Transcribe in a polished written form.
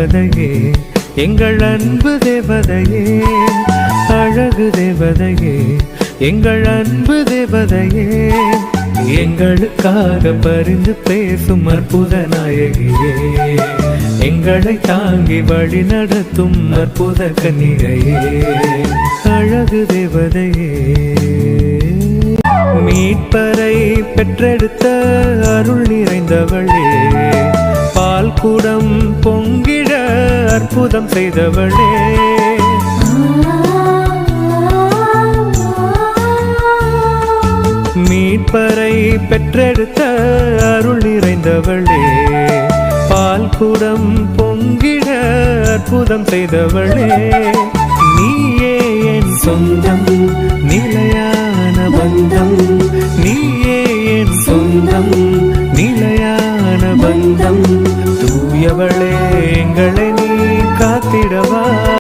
தேவதையே எங்கள் அன்பு தேவதையே, அழகு தேவதையே எங்கள் அன்பு தேவதையே, எங்களுக்காக பரிந்து பேசும் அற்புத நாயகியே, எங்களை தாங்கி வழி நடத்தும் அற்புத கன்னிகையே, அழகு தேவதையே. மீட்பரை பெற்றெடுத்த அருள் நிறைந்தவளே, பால் குடம் பொங்கிட அற்புதம் செய்தவளே, மீட்பரை பெற்றெடுத்த அருள் நிறைந்தவளே, பால் குடம் பொங்கிட அற்புதம் செய்தவளே, நீயே என் சொந்தம் நிலையான பந்தம், நீயே என் சொந்தம் நிலையான பந்தம், தூயவளே